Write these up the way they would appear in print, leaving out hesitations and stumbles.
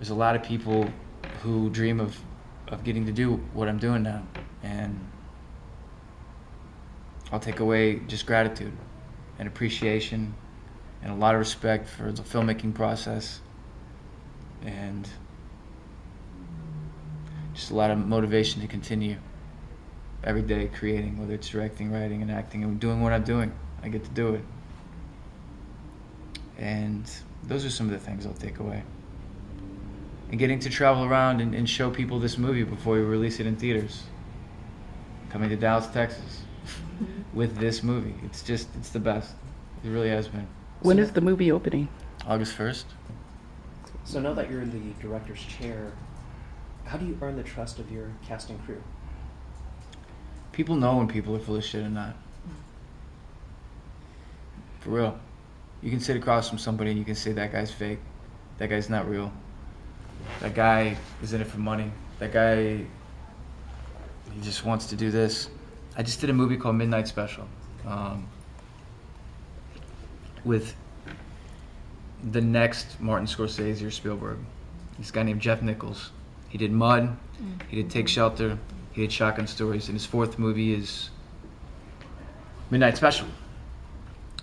there's a lot of people who dream of getting to do what I'm doing now, and I'll take away just gratitude and appreciation and a lot of respect for the filmmaking process, and just a lot of motivation to continue every day creating, whether it's directing, writing, and acting, and doing what I'm doing. I get to do it. And those are some of the things I'll take away. And getting to travel around and show people this movie before we release it in theaters. Coming to Dallas, Texas with this movie. It's the best. It really has been. When is the movie opening? August 1st. So now that you're in the director's chair, how do you earn the trust of your cast and crew? People know when people are full of shit or not. For real. You can sit across from somebody and you can say that guy's fake. That guy's not real. That guy is in it for money. That guy, he just wants to do this. I just did a movie called Midnight Special with the next Martin Scorsese or Spielberg. This guy named Jeff Nichols. He did Mud, he did Take Shelter, he did Shotgun Stories, and his fourth movie is Midnight Special.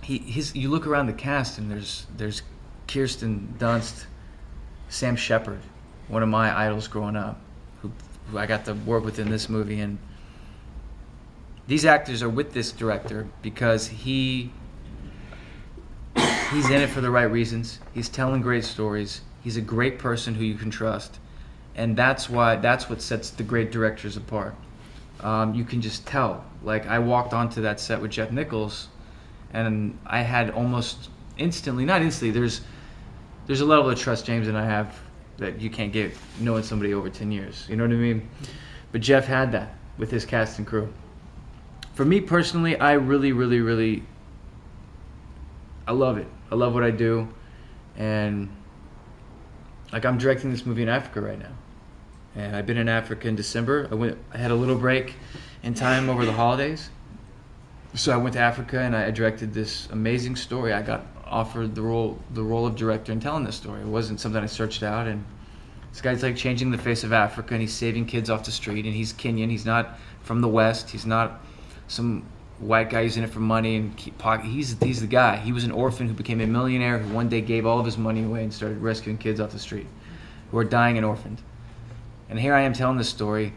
You look around the cast and there's Kirsten Dunst, Sam Shepard, one of my idols growing up, who I got to work with in this movie, and these actors are with this director because he's in it for the right reasons. He's telling great stories. He's a great person who you can trust, and that's what sets the great directors apart. You can just tell. Like, I walked onto that set with Jeff Nichols, and I had almost instantly, not instantly, there's a level of trust James and I have that you can't get knowing somebody over 10 years. You know what I mean? But Jeff had that with his cast and crew. For me personally, I really, really, really, I love it. I love what I do. And like, I'm directing this movie in Africa right now. And I've been in Africa in December. I had a little break in time over the holidays. So I went to Africa and I directed this amazing story. I got offered the role of director and telling this story. It wasn't something I searched out. And this guy's like changing the face of Africa, and he's saving kids off the street, and he's Kenyan. He's not from the West. He's not some white guy who's in it for money and he's the guy. He was an orphan who became a millionaire, who one day gave all of his money away and started rescuing kids off the street who are dying and orphaned. And here I am telling this story.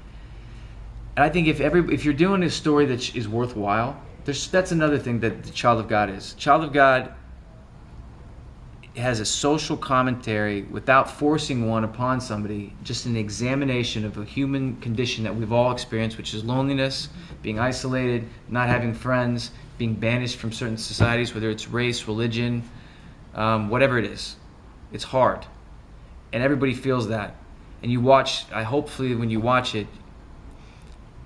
And I think if you're doing a story that is worthwhile, that's another thing that the Child of God is. Child of God has a social commentary without forcing one upon somebody, just an examination of a human condition that we've all experienced, which is loneliness, being isolated, not having friends, being banished from certain societies, whether it's race, religion, whatever it is. It's hard. And everybody feels that. And hopefully when you watch it,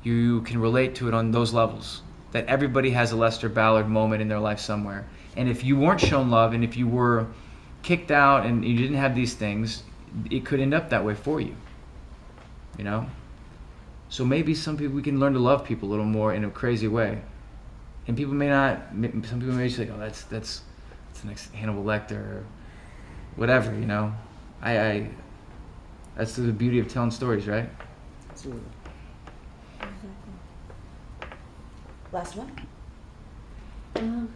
you can relate to it on those levels. That everybody has a Lester Ballard moment in their life somewhere. And if you weren't shown love, and if you were kicked out and you didn't have these things, it could end up that way for you. You know? So maybe we can learn to love people a little more in a crazy way. And people may not, some people may say, oh, that's the next Hannibal Lecter or whatever, you know? That's the beauty of telling stories, right? Absolutely. Last one? Anybody?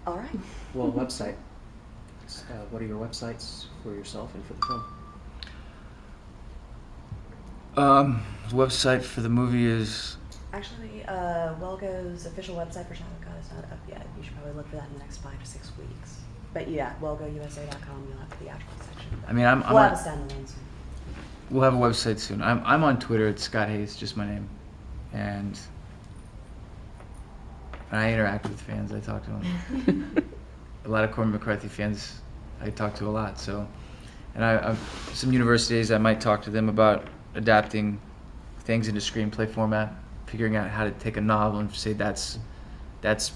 All right. Well, website. What are your websites for yourself and for the film? The website for the movie is... Actually, Welgo's official website for Child of God is not up yet. You should probably look for that in the next 5 to 6 weeks. But yeah, welgousa.com, you'll have the theatrical section. I mean, we'll have a standalone soon. We'll have a website soon. I'm on Twitter. It's Scott Haze, just my name. And I interact with fans. I talk to them. A lot of Cormac McCarthy fans I talk to a lot. So, and some universities, I might talk to them about adapting things into screenplay format, figuring out how to take a novel and say that's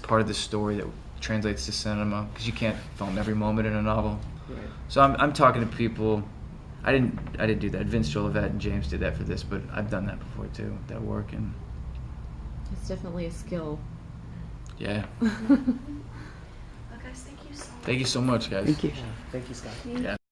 part of the story that translates to cinema, because you can't film every moment in a novel. Right. So I'm talking to people. I didn't do that. Vince Jolivet and James did that for this, but I've done that before too. That work. And it's definitely a skill. yeah. Well, guys, thank you so much. Thank you so much, guys. Thank you. Yeah. Thank you, Scott. Yeah.